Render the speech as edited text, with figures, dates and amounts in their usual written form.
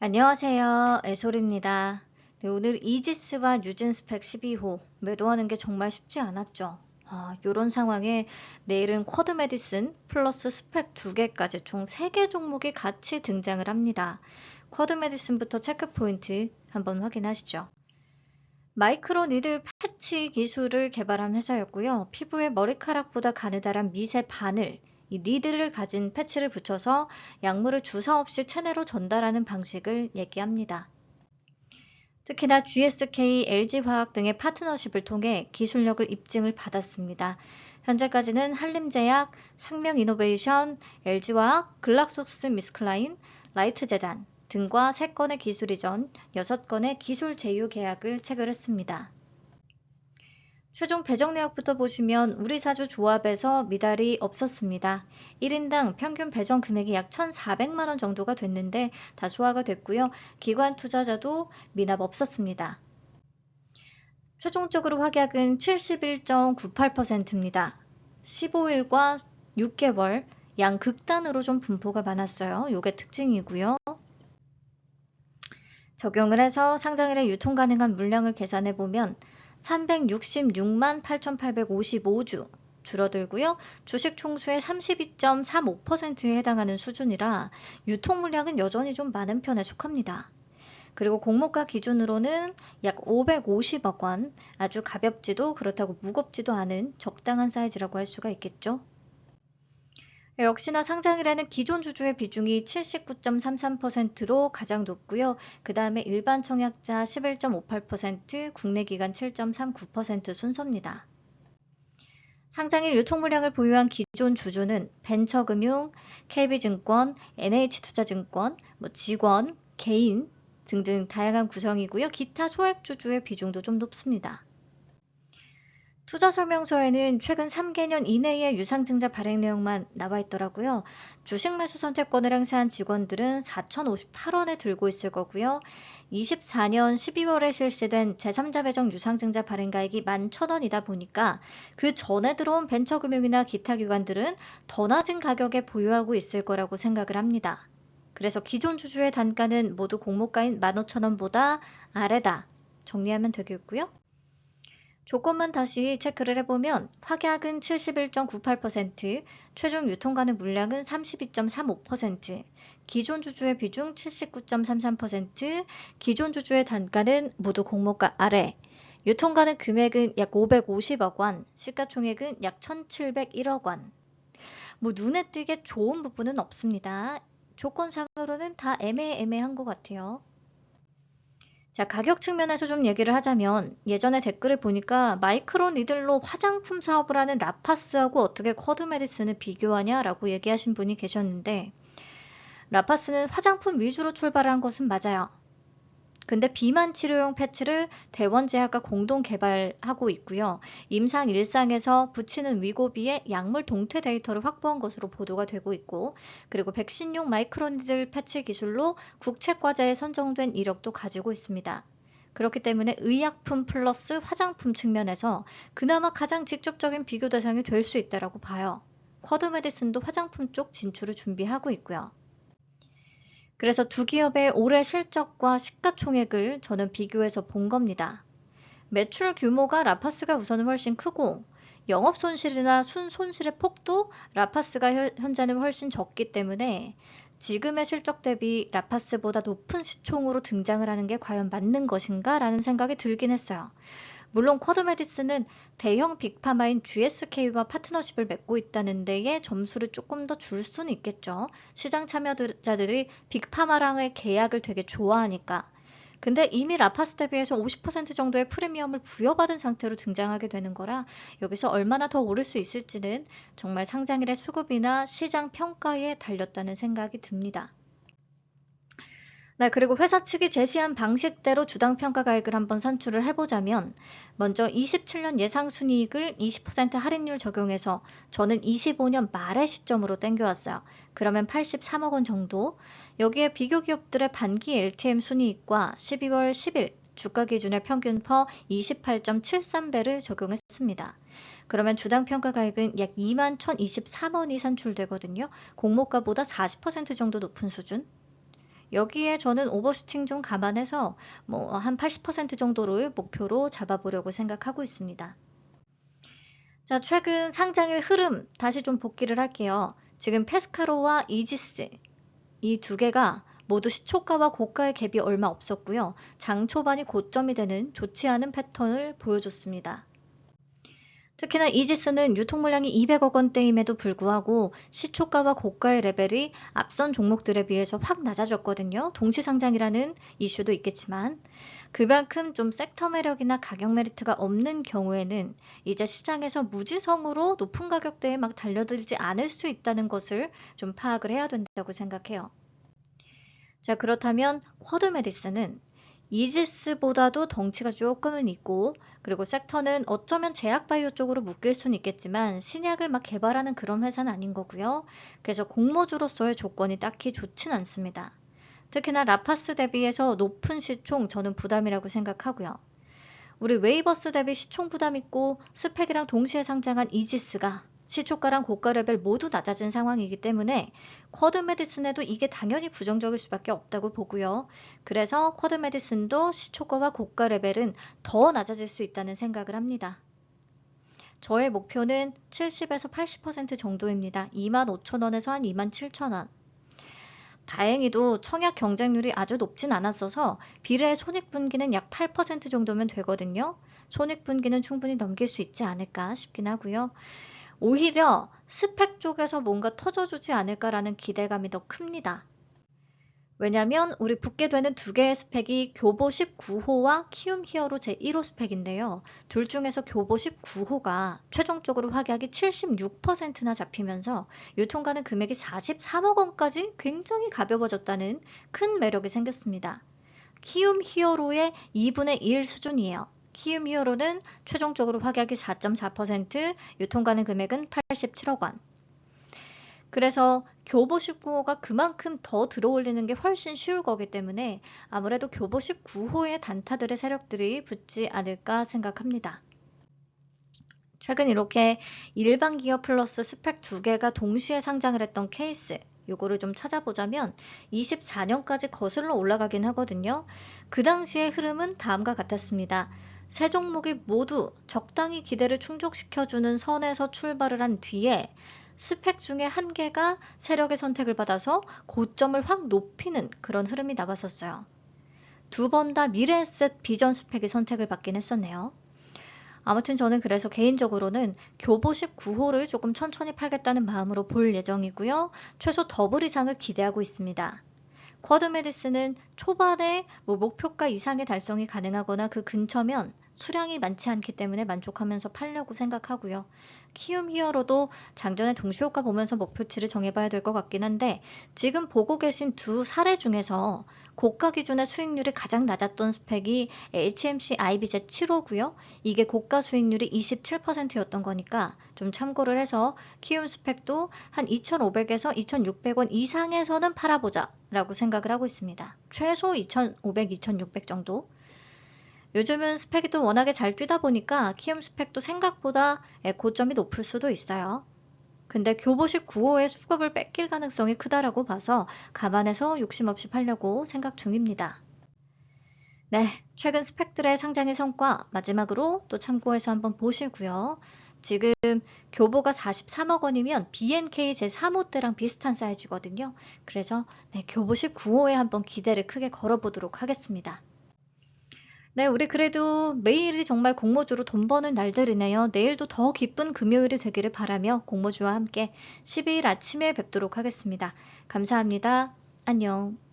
안녕하세요. 애솔입니다. 네, 오늘 이지스와 뉴진 스펙 12호 매도하는 게 정말 쉽지 않았죠. 이런 상황에 내일은 쿼드 메디슨 플러스 스펙 2개까지 총 3개 종목이 같이 등장을 합니다. 쿼드 메디슨부터 체크 포인트 한번 확인하시죠. 마이크로 니들 패치 기술을 개발한 회사였고요. 피부에 머리카락보다 가느다란 미세 바늘, 이 니들을 가진 패치를 붙여서 약물을 주사 없이 체내로 전달하는 방식을 얘기합니다. 특히나 GSK, LG화학 등의 파트너십을 통해 기술력을 입증을 받았습니다. 현재까지는 한림제약, 상명이노베이션, LG화학, 글락소스미스클라인, 라이트재단 등과 3건의 기술 이전, 6건의 기술 제휴 계약을 체결했습니다. 최종 배정 내역부터 보시면 우리 사주 조합에서 미달이 없었습니다. 1인당 평균 배정 금액이 약 1,400만 원 정도가 됐는데 다 소화가 됐고요. 기관 투자자도 미납 없었습니다. 최종적으로 확약은 71.98%입니다. 15일과 6개월 양극단으로 좀 분포가 많았어요. 요게 특징이고요. 적용을 해서 상장일에 유통 가능한 물량을 계산해 보면 366만 8,855주 줄어들고요. 주식 총수의 32.35%에 해당하는 수준이라 유통 물량은 여전히 좀 많은 편에 속합니다. 그리고 공모가 기준으로는 약 550억 원, 아주 가볍지도 그렇다고 무겁지도 않은 적당한 사이즈라고 할 수가 있겠죠. 역시나 상장일에는 기존 주주의 비중이 79.33%로 가장 높고요. 그 다음에 일반 청약자 11.58%, 국내 기관 7.39% 순서입니다. 상장일 유통 물량을 보유한 기존 주주는 벤처금융, KB증권, NH투자증권, 직원, 개인 등등 다양한 구성이고요. 기타 소액 주주의 비중도 좀 높습니다. 투자 설명서에는 최근 3개년 이내의 유상증자 발행 내용만 나와 있더라고요. 주식 매수 선택권을 행사한 직원들은 4,058원에 들고 있을 거고요. 24년 12월에 실시된 제3자 배정 유상증자 발행가액이 11,000원이다 보니까 그 전에 들어온 벤처금융이나 기타 기관들은 더 낮은 가격에 보유하고 있을 거라고 생각을 합니다. 그래서 기존 주주의 단가는 모두 공모가인 15,000원보다 아래다 정리하면 되겠고요. 조건만 다시 체크를 해보면 확약은 71.98%, 최종 유통가능 물량은 32.35%, 기존 주주의 비중 79.33%, 기존 주주의 단가는 모두 공모가 아래, 유통가능 금액은 약 550억 원, 시가총액은 약 1,701억 원. 눈에 띄게 좋은 부분은 없습니다. 조건상으로는 다 애매한 것 같아요. 자, 가격 측면에서 좀 얘기를 하자면 예전에 댓글을 보니까 마이크로 니들로 화장품 사업을 하는 라파스하고 어떻게 쿼드 메디슨을 비교하냐라고 얘기하신 분이 계셨는데 라파스는 화장품 위주로 출발한 것은 맞아요. 근데 비만 치료용 패치를 대원제약과 공동 개발하고 있고요. 임상 일상에서 붙이는 위고비의 약물 동태 데이터를 확보한 것으로 보도가 되고 있고 그리고 백신용 마이크로니들 패치 기술로 국책과제에 선정된 이력도 가지고 있습니다. 그렇기 때문에 의약품 플러스 화장품 측면에서 그나마 가장 직접적인 비교 대상이 될 수 있다고 봐요. 쿼드 메디슨도 화장품 쪽 진출을 준비하고 있고요. 그래서 두 기업의 올해 실적과 시가총액을 저는 비교해서 본 겁니다. 매출 규모가 라파스가 우선은 훨씬 크고 영업 손실이나 순손실의 폭도 라파스가 현재는 훨씬 적기 때문에 지금의 실적 대비 라파스보다 높은 시총으로 등장을 하는 게 과연 맞는 것인가 라는 생각이 들긴 했어요. 물론 쿼드 메디슨은 대형 빅파마인 GSK와 파트너십을 맺고 있다는 데에 점수를 조금 더 줄 수는 있겠죠. 시장 참여자들이 빅파마랑의 계약을 되게 좋아하니까. 근데 이미 라파스 대비해서 50% 정도의 프리미엄을 부여받은 상태로 등장하게 되는 거라 여기서 얼마나 더 오를 수 있을지는 정말 상장일의 수급이나 시장 평가에 달렸다는 생각이 듭니다. 네, 그리고 회사 측이 제시한 방식대로 주당 평가가액을 한번 산출을 해보자면 먼저 27년 예상순이익을 20% 할인율 적용해서 저는 25년 말의 시점으로 땡겨왔어요. 그러면 83억 원 정도. 여기에 비교 기업들의 반기 LTM 순이익과 12월 10일 주가 기준의 평균 퍼 28.73배를 적용했습니다. 그러면 주당 평가가액은 약 21,023원이 산출되거든요. 공모가보다 40% 정도 높은 수준. 여기에 저는 오버슈팅 좀 감안해서 뭐 한 80% 정도를 목표로 잡아보려고 생각하고 있습니다. 자, 최근 상장일 흐름 다시 좀 복기를 할게요. 지금 페스카로와 이지스 이 두 개가 모두 시초가와 고가의 갭이 얼마 없었고요. 장 초반이 고점이 되는 좋지 않은 패턴을 보여줬습니다. 특히나 이지스는 유통 물량이 200억 원대임에도 불구하고 시초가와 고가의 레벨이 앞선 종목들에 비해서 확 낮아졌거든요. 동시상장이라는 이슈도 있겠지만 그만큼 좀 섹터 매력이나 가격 메리트가 없는 경우에는 이제 시장에서 무지성으로 높은 가격대에 막 달려들지 않을 수 있다는 것을 좀 파악을 해야 된다고 생각해요. 자, 그렇다면 쿼드 메디슨은 이지스보다도 덩치가 조금은 있고, 그리고 섹터는 어쩌면 제약바이오 쪽으로 묶일 수는 있겠지만 신약을 막 개발하는 그런 회사는 아닌 거고요. 그래서 공모주로서의 조건이 딱히 좋진 않습니다. 특히나 라파스 대비해서 높은 시총 저는 부담이라고 생각하고요. 우리 웨이버스 대비 시총 부담 있고 스펙이랑 동시에 상장한 이지스가 시초가랑 고가 레벨 모두 낮아진 상황이기 때문에 쿼드 메디슨에도 이게 당연히 부정적일 수밖에 없다고 보고요. 그래서 쿼드 메디슨도 시초가와 고가 레벨은 더 낮아질 수 있다는 생각을 합니다. 저의 목표는 70에서 80% 정도입니다. 25,000원에서 한 27,000원. 다행히도 청약 경쟁률이 아주 높진 않았어서 비례 손익분기는 약 8% 정도면 되거든요. 손익분기는 충분히 넘길 수 있지 않을까 싶긴 하고요. 오히려 스펙 쪽에서 뭔가 터져주지 않을까라는 기대감이 더 큽니다. 왜냐면 우리 붙게 되는 두 개의 스펙이 교보 19호와 키움 히어로 제1호 스펙인데요. 둘 중에서 교보 19호가 최종적으로 확약이 76%나 잡히면서 유통가는 금액이 43억 원까지 굉장히 가벼워졌다는 큰 매력이 생겼습니다. 키움 히어로의 2분의 1 수준이에요. 키움 히어로는 최종적으로 확약이 4.4%, 유통가는 금액은 87억 원. 그래서 교보 19호가 그만큼 더 들어올리는 게 훨씬 쉬울 거기 때문에 아무래도 교보 19호의 단타들의 세력들이 붙지 않을까 생각합니다. 최근 이렇게 일반 기업 플러스 스펙 두 개가 동시에 상장을 했던 케이스, 요거를 좀 찾아보자면 24년까지 거슬러 올라가긴 하거든요. 그 당시의 흐름은 다음과 같았습니다. 세 종목이 모두 적당히 기대를 충족시켜주는 선에서 출발을 한 뒤에 스펙 중에 한 개가 세력의 선택을 받아서 고점을 확 높이는 그런 흐름이 나왔었어요. 두 번 다 미래에셋 비전 스펙이 선택을 받긴 했었네요. 아무튼 저는 그래서 개인적으로는 교보 19호를 조금 천천히 팔겠다는 마음으로 볼 예정이고요. 최소 더블 이상을 기대하고 있습니다. 쿼드 메디슨은 초반에 목표가 이상의 달성이 가능하거나 그 근처면 수량이 많지 않기 때문에 만족하면서 팔려고 생각하고요. 키움 히어로도 장전의 동시효과 보면서 목표치를 정해봐야 될 것 같긴 한데 지금 보고 계신 두 사례 중에서 고가 기준의 수익률이 가장 낮았던 스펙이 HMC IBZ 7호고요. 이게 고가 수익률이 27%였던 거니까 좀 참고를 해서 키움 스펙도 한 2,500에서 2,600원 이상에서는 팔아보자 라고 생각을 하고 있습니다. 최소 2,500, 2,600 정도. 요즘은 스펙이 또 워낙에 잘 뛰다 보니까 키움 스펙도 생각보다 고점이 높을 수도 있어요. 근데 교보 19호의 수급을 뺏길 가능성이 크다라고 봐서 감안해서 욕심 없이 팔려고 생각 중입니다. 네, 최근 스펙들의 상장의 성과 마지막으로 또 참고해서 한번 보시고요. 지금 교보가 43억 원이면 BNK 제3호 때랑 비슷한 사이즈거든요. 그래서 네, 교보 19호에 한번 기대를 크게 걸어보도록 하겠습니다. 네, 우리 그래도 매일이 정말 공모주로 돈 버는 날들이네요. 내일도 더 기쁜 금요일이 되기를 바라며 공모주와 함께 12일 아침에 뵙도록 하겠습니다. 감사합니다. 안녕.